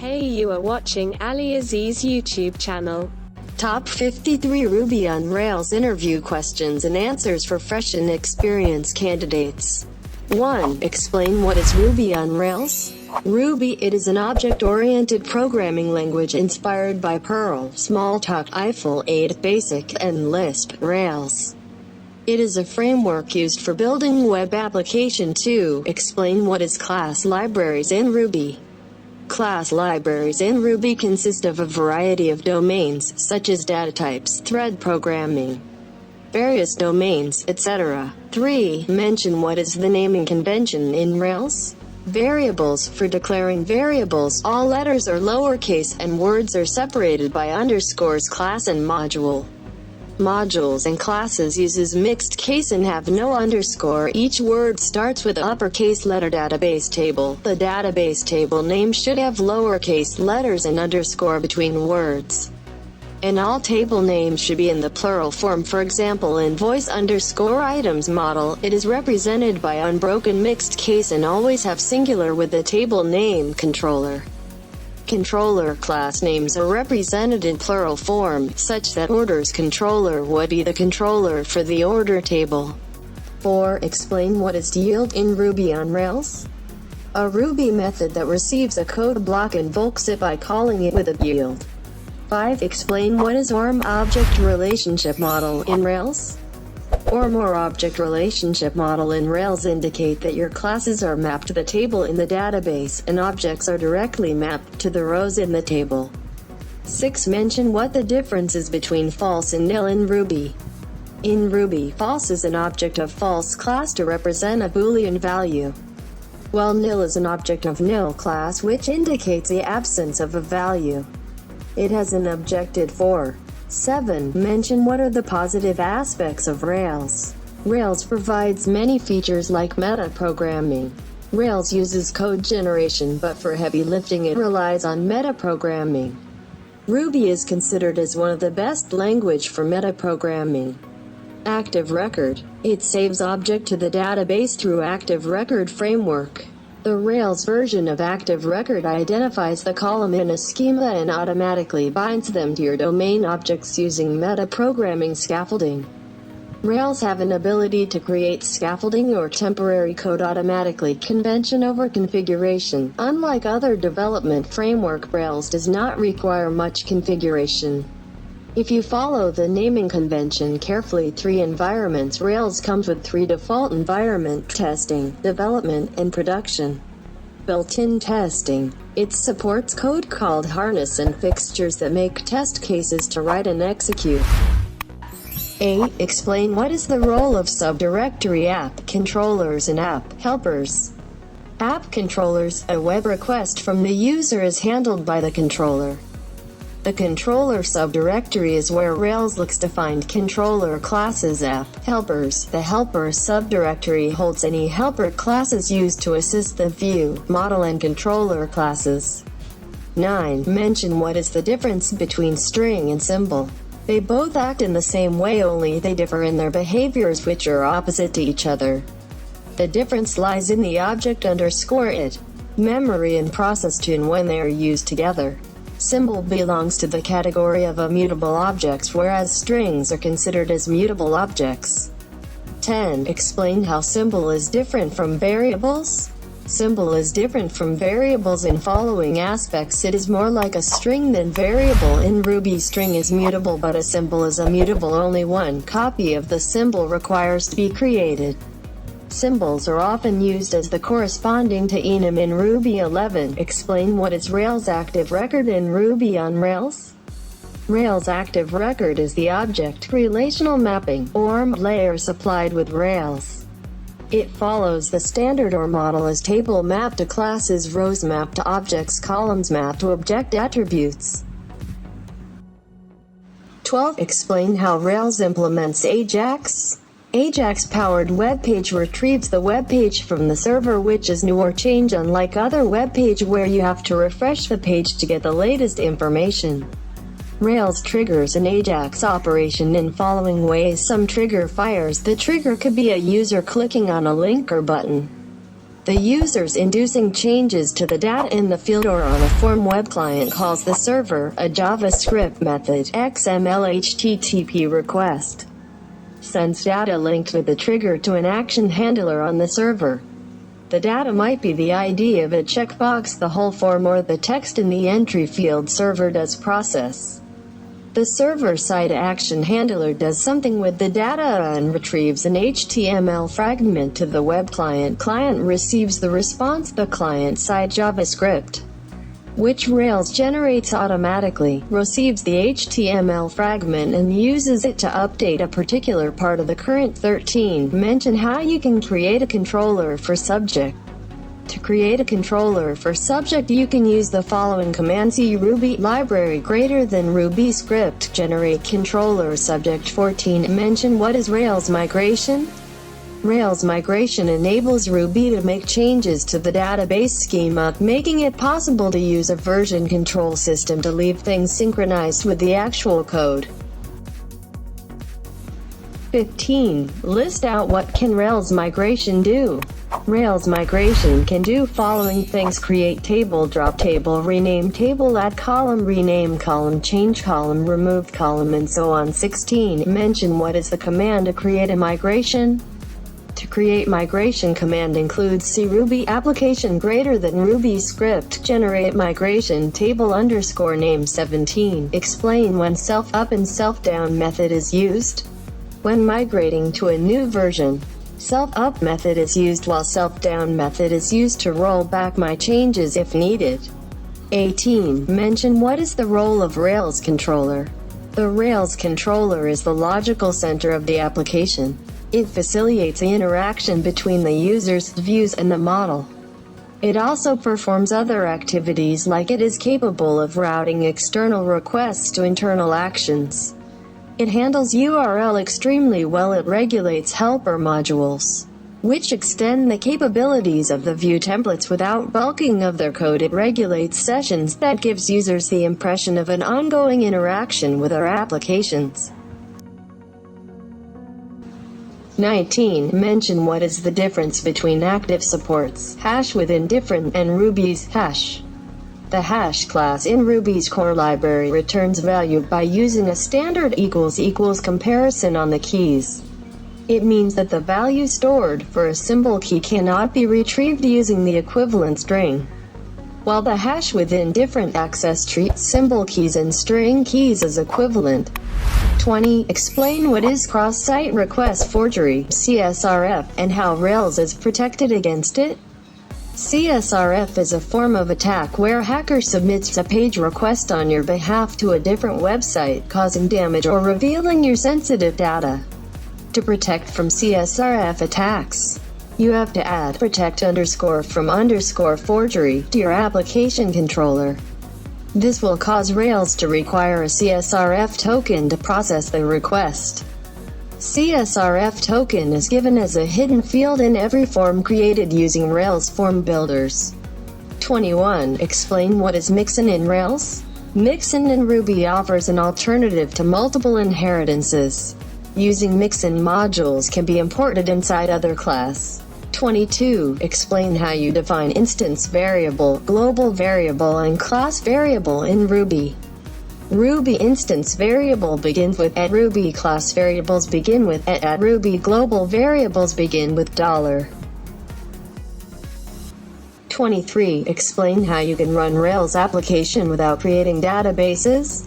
Hey, you are watching AliAziz's YouTube channel. Top 53 Ruby on Rails interview questions and answers for fresh and experienced candidates. 1. Explain what is Ruby on Rails? Ruby, it is an object-oriented programming language inspired by Perl, Smalltalk, Eiffel 8, Basic, and Lisp. Rails. It is a framework used for building web application. 2. Explain what is class libraries in Ruby. Class libraries in Ruby consist of a variety of domains, such as data types, thread programming, various domains, etc. 3. Mention what is the naming convention in Rails. Variables. For declaring variables, all letters are lowercase and words are separated by underscores. Class and module. Modules and classes uses mixed case and have no underscore. Each word starts with uppercase letter. Database table. The database table name should have lowercase letters and underscore between words. And all table names should be in the plural form. For example, in voice_items model, it is represented by unbroken mixed case and always have singular with the table name controller. Controller class names are represented in plural form, such that orders controller would be the controller for the order table. 4. Explain what is yield in Ruby on Rails. A Ruby method that receives a code block invokes it by calling it with a yield. 5. Explain what is ORM object relationship model in Rails. ORM or object relationship model in Rails indicate that your classes are mapped to the table in the database, and objects are directly mapped to the rows in the table. 6. Mention what the difference is between false and nil in Ruby. In Ruby, false is an object of false class to represent a Boolean value, while nil is an object of nil class which indicates the absence of a value. It has an objective for. 7. Mention what are the positive aspects of Rails. Rails provides many features like metaprogramming. Rails uses code generation, but for heavy lifting it relies on metaprogramming. Ruby is considered as one of the best language for metaprogramming. Active record. It saves object to the database through active record framework. The Rails version of Active Record identifies the column in a schema and automatically binds them to your domain objects using metaprogramming scaffolding. Rails have an ability to create scaffolding or temporary code automatically, convention over configuration. Unlike other development framework, Rails does not require much configuration. If you follow the naming convention carefully, 3 environments. Rails comes with 3 default environment: testing, development, and production. Built-in testing. It supports code called harness and fixtures that make test cases to write and execute. 8. Explain what is the role of subdirectory app controllers and app helpers. App controllers. A web request from the user is handled by the controller. The controller subdirectory is where Rails looks to find controller classes. App helpers. The helper subdirectory holds any helper classes used to assist the view, model, and controller classes. 9. Mention what is the difference between string and symbol. They both act in the same way, only they differ in their behaviors, which are opposite to each other. The difference lies in the object _it, memory, and process tune when they are used together. Symbol belongs to the category of immutable objects, whereas strings are considered as mutable objects. 10. Explain how symbol is different from variables. Symbol is different from variables in following aspects. It is more like a string than variable. In Ruby, string is mutable, but a symbol is immutable. Only one copy of the symbol requires to be created. Symbols are often used as the corresponding to enum in Ruby 11. Explain what is Rails Active Record in Ruby on Rails. Rails Active Record is the object relational mapping ORM layer supplied with Rails. It follows the standard ORM model as table map to classes, rows map to objects, columns map to object attributes. 12. Explain how Rails implements AJAX. AJAX-powered web page retrieves the web page from the server, which is new or changed, unlike other web page where you have to refresh the page to get the latest information. Rails triggers an AJAX operation in following ways. Some trigger fires. The trigger could be a user clicking on a link or button. The user's inducing changes to the data in the field or on a form web client calls the server a JavaScript method XML HTTP request. Sends data linked with the trigger to an action handler on the server. The data might be the ID of a checkbox, the whole form, or the text in the entry field server does process. The server-side action handler does something with the data and retrieves an HTML fragment to the web client. Client receives the response, the client-side JavaScript, which Rails generates automatically, receives the HTML fragment and uses it to update a particular part of the current 13. Mention how you can create a controller for subject. To create a controller for subject, you can use the following command: C Ruby library greater than Ruby script generate controller subject 14. Mention what is Rails migration. Rails migration enables Ruby to make changes to the database schema, making it possible to use a version control system to leave things synchronized with the actual code. 15. List out what can Rails migration do. Rails migration can do following things: create table, drop table, rename table, add column, rename column, change column, remove column, and so on. 16. Mention what is the command to create a migration. To create migration command includes C Ruby application greater than Ruby script generate migration table underscore name. 17. Explain when self-up and self-down method is used. When migrating to a new version, self-up method is used while self-down method is used to roll back my changes if needed. 18. Mention what is the role of Rails controller. The Rails controller is the logical center of the application. It facilitates the interaction between the user's views and the model. It also performs other activities, like it is capable of routing external requests to internal actions. It handles URL extremely well. It regulates helper modules, which extend the capabilities of the view templates without bulking of their code. It regulates sessions, that gives users the impression of an ongoing interaction with our applications. 19. Mention what is the difference between active supports, hash with indifferent, and Ruby's hash. The hash class in Ruby's core library returns value by using a standard equals comparison on the keys. It means that the value stored for a symbol key cannot be retrieved using the equivalent string, while the hash with indifferent access treats symbol keys and string keys as equivalent. 20. Explain what is cross-site request forgery, CSRF, and how Rails is protected against it. CSRF is a form of attack where a hacker submits a page request on your behalf to a different website, causing damage or revealing your sensitive data. To protect from CSRF attacks, you have to add protect_from_forgery to your application controller. This will cause Rails to require a CSRF token to process the request. CSRF token is given as a hidden field in every form created using Rails form builders. 21. Explain what is Mixin in Rails. Mixin in Ruby offers an alternative to multiple inheritances. Using Mixin modules can be imported inside other class. 22. Explain how you define instance variable, global variable, and class variable in Ruby. Ruby instance variable begins with @ Ruby class variables begin with @ Ruby global variables begin with $. 23. Explain how you can run Rails application without creating databases.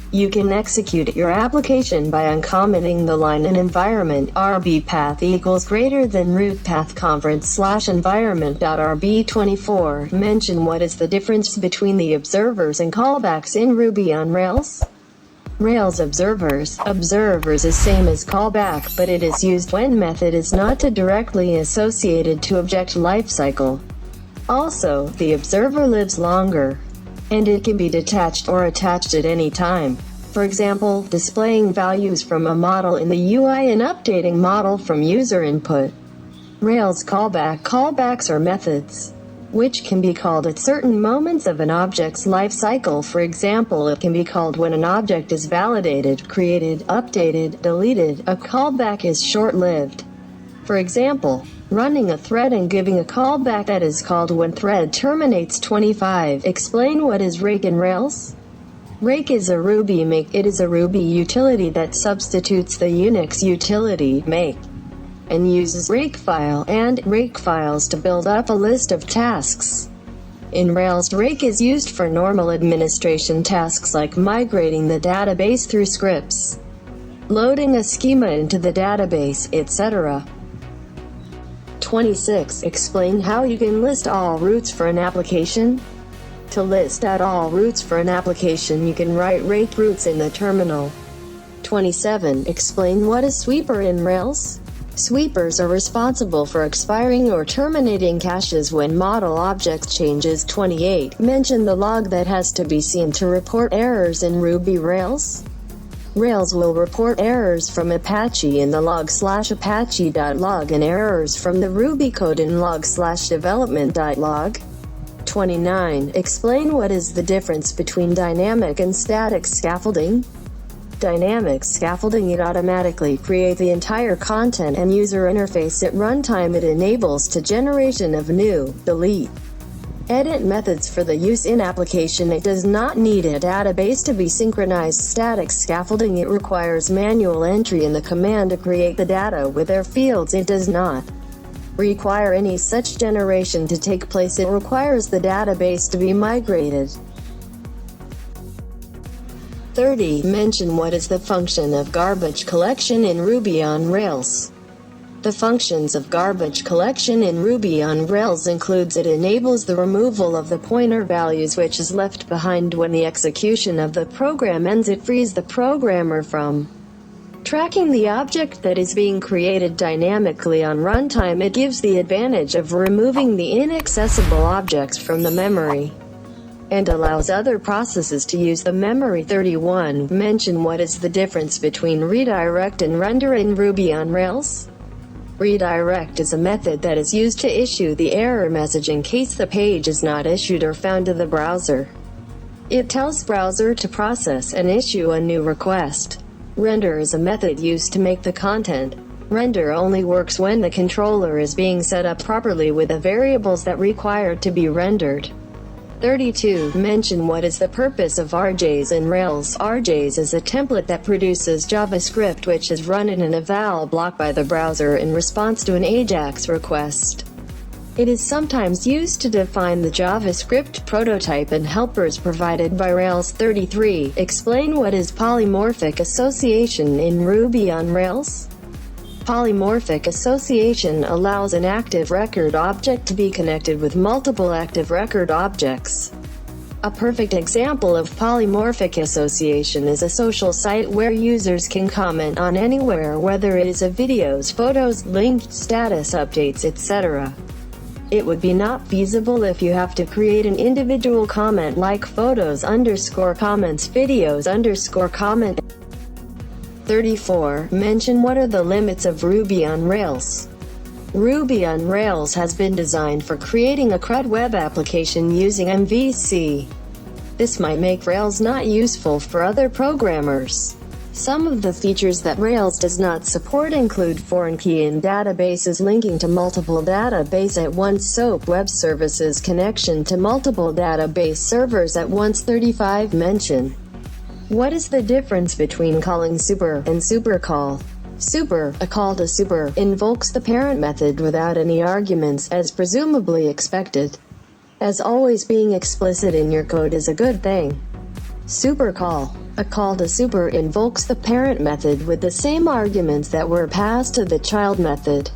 You can execute your application by uncommenting the line in environment RB path equals greater than root path conference/environment.rb24. Mention what is the difference between the observers and callbacks in Ruby on Rails. Rails observers is same as callback, but it is used when method is not directly associated to object lifecycle. Also, the observer lives longer, and it can be detached or attached at any time. For example, displaying values from a model in the UI and updating model from user input. Rails callbacks are methods, which can be called at certain moments of an object's life cycle. For example, it can be called when an object is validated, created, updated, deleted. A callback is short-lived. For example, running a thread and giving a callback that is called when thread terminates. 25. Explain what is rake in Rails. Rake is a Ruby make. It is a Ruby utility that substitutes the Unix utility make and uses rakefile and rakefiles to build up a list of tasks. In Rails, rake is used for normal administration tasks like migrating the database through scripts, loading a schema into the database, etc. 26. Explain how you can list all routes for an application. To list out all routes for an application, you can write rake routes in the terminal. 27. Explain what is sweeper in Rails. Sweepers are responsible for expiring or terminating caches when model objects changes. 28. Mention the log that has to be seen to report errors in Ruby Rails. Rails will report errors from Apache in the log/apache.log and errors from the Ruby code in log/development.log. 29. Explain what is the difference between dynamic and static scaffolding. Dynamic scaffolding, it automatically creates the entire content and user interface at runtime. It enables to generation of new, delete, edit methods for the use in application. It does not need a database to be synchronized. Static scaffolding, it requires manual entry in the command to create the data with their fields. It does not require any such generation to take place. It requires the database to be migrated. 30. Mention what is the function of garbage collection in Ruby on Rails. The functions of garbage collection in Ruby on Rails includes: it enables the removal of the pointer values which is left behind when the execution of the program ends. It frees the programmer from tracking the object that is being created dynamically on runtime. It gives the advantage of removing the inaccessible objects from the memory and allows other processes to use the memory. 31. Mention what is the difference between redirect and render in Ruby on Rails. Redirect is a method that is used to issue the error message in case the page is not issued or found to the browser. It tells browser to process and issue a new request. Render is a method used to make the content. Render only works when the controller is being set up properly with the variables that require to be rendered. 32. Mention what is the purpose of RJs in Rails. RJs is a template that produces JavaScript which is run in an eval block by the browser in response to an AJAX request. It is sometimes used to define the JavaScript prototype and helpers provided by Rails. 33. Explain what is polymorphic association in Ruby on Rails. Polymorphic association allows an active record object to be connected with multiple active record objects. A perfect example of polymorphic association is a social site where users can comment on anywhere, whether it is a videos, photos, linked status updates, etc. It would be not feasible if you have to create an individual comment like photos_comments, videos_comment. 34. Mention what are the limits of Ruby on Rails. Ruby on Rails has been designed for creating a CRUD web application using MVC. This might make Rails not useful for other programmers. Some of the features that Rails does not support include foreign key in databases, linking to multiple databases at once, SOAP web services, connection to multiple database servers at once. 35. Mention what is the difference between calling super and supercall. Super, a call to super, invokes the parent method without any arguments, as presumably expected. As always, being explicit in your code is a good thing. Supercall, a call to super, invokes the parent method with the same arguments that were passed to the child method.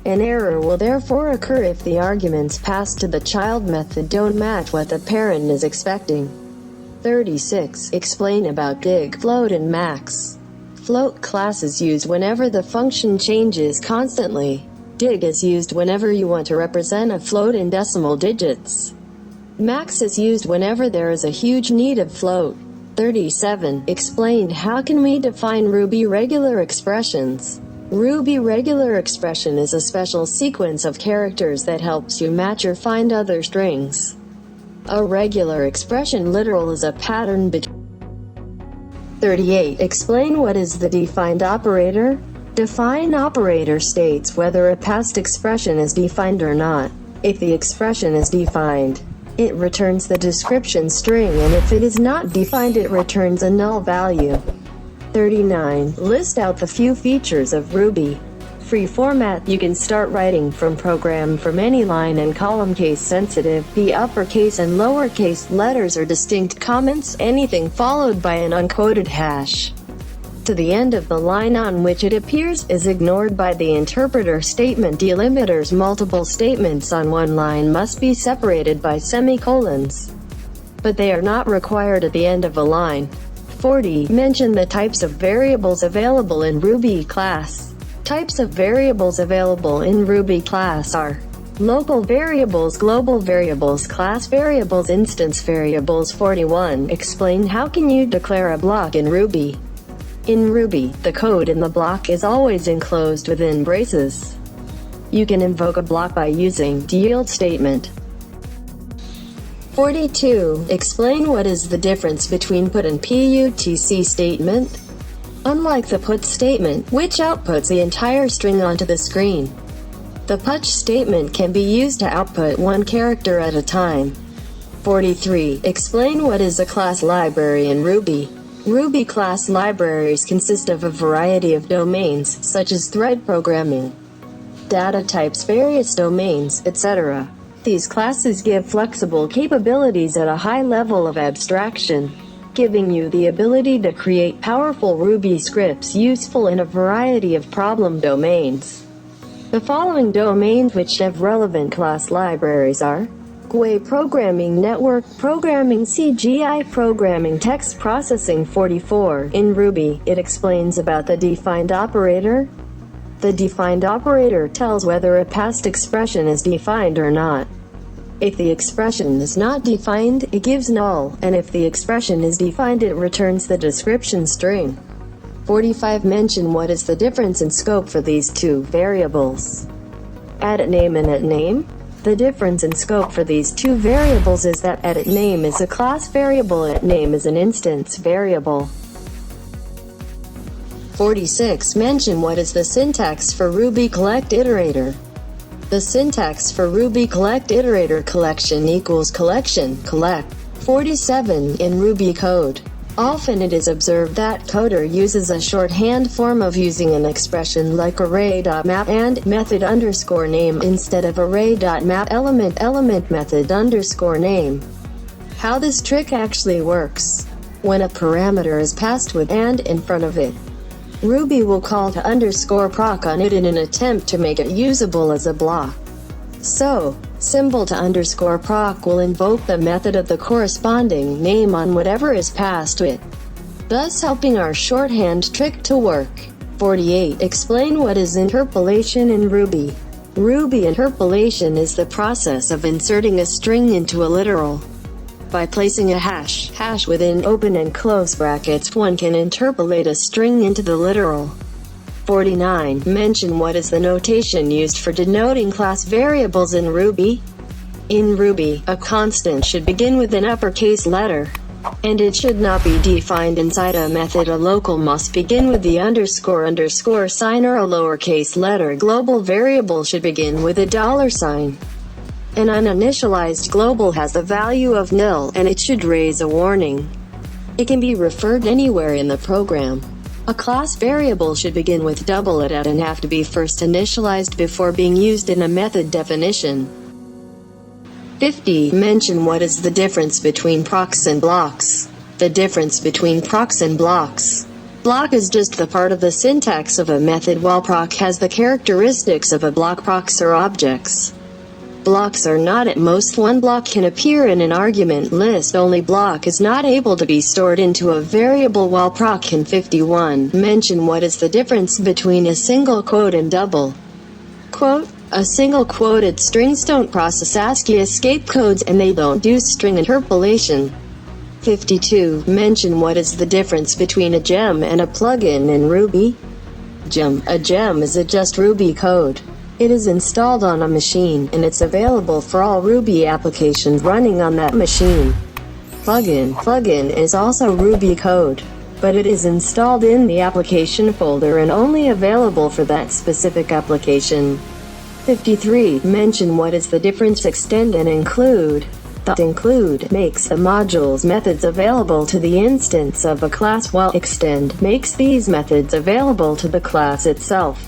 An error will therefore occur if the arguments passed to the child method don't match what the parent is expecting. 36. Explain about dig, float and max. Float class is used whenever the function changes constantly. Dig is used whenever you want to represent a float in decimal digits. Max is used whenever there is a huge need of float. 37. Explain how can we define Ruby regular expressions. Ruby regular expression is a special sequence of characters that helps you match or find other strings. A regular expression literal is a pattern between. 38. Explain what is the defined operator. Define operator states whether a past expression is defined or not. If the expression is defined, it returns the description string, and if it is not defined, it returns a null value. 39. List out the few features of Ruby. Free format. You can start writing from any line and column. Case sensitive. The uppercase and lowercase letters are distinct comments. Anything followed by an uncoded hash to the end of the line on which it appears is ignored by the interpreter. Statement delimiters. Multiple statements on one line must be separated by semicolons, but they are not required at the end of a line. 40. Mention the types of variables available in Ruby class. Types of variables available in Ruby class are local variables, global variables, class variables, instance variables. 41. Explain how can you declare a block in Ruby. In Ruby, the code in the block is always enclosed within braces. You can invoke a block by using the yield statement. 42. Explain what is the difference between put and PUTC statement. Unlike the put statement, which outputs the entire string onto the screen, the PUT statement can be used to output one character at a time. 43. Explain what is a class library in Ruby. Ruby class libraries consist of a variety of domains, such as thread programming, data types, various domains, etc. These classes give flexible capabilities at a high level of abstraction, giving you the ability to create powerful Ruby scripts useful in a variety of problem domains. The following domains which have relevant class libraries are GUI programming, network programming, CGI programming, text processing. 44. In Ruby, it explains about the defined operator. The defined operator tells whether a past expression is defined or not. If the expression is not defined, it gives null, and if the expression is defined, it returns the description string. 45. Mention what is the difference in scope for these two variables. AddName and AddName. The difference in scope for these two variables is that AddName is a class variable, AddName is an instance variable. 46. Mention what is the syntax for Ruby collect iterator. The syntax for Ruby collect iterator collection equals collection, collect. 47. In Ruby code, often it is observed that coder uses a shorthand form of using an expression like array.map and method_name instead of array.map element method_name. How this trick actually works: when a parameter is passed with and in front of it, Ruby will call to _proc on it in an attempt to make it usable as a block. So, symbol to _proc will invoke the method of the corresponding name on whatever is passed to it, thus helping our shorthand trick to work. 48. Explain what is interpolation in Ruby. Ruby interpolation is the process of inserting a string into a literal. By placing a hash within open and close brackets, one can interpolate a string into the literal. 49. Mention what is the notation used for denoting class variables in Ruby. In Ruby, a constant should begin with an uppercase letter, and it should not be defined inside a method. A local must begin with the __ sign or a lowercase letter. Global variable should begin with a $sign. An uninitialized global has the value of nil, and it should raise a warning. It can be referred anywhere in the program. A class variable should begin with $@ and have to be first initialized before being used in a method definition. 50. Mention what is the difference between procs and blocks. The difference between procs and blocks. Block is just the part of the syntax of a method, while proc has the characteristics of a block. Procs are objects. Blocks are not. At most, one block can appear in an argument list. Only block is not able to be stored into a variable, while proc can. 51. Mention what is the difference between a single quote and double quote. A single quoted strings don't process ASCII escape codes, and they don't do string interpolation. 52. Mention what is the difference between a gem and a plugin in Ruby. A gem is a just Ruby code. It is installed on a machine, and it's available for all Ruby applications running on that machine. Plugin is also Ruby code. but it is installed in the application folder and only available for that specific application. 53. Mention what is the difference extend and include. The include makes the module's methods available to the instance of a class, while extend makes these methods available to the class itself.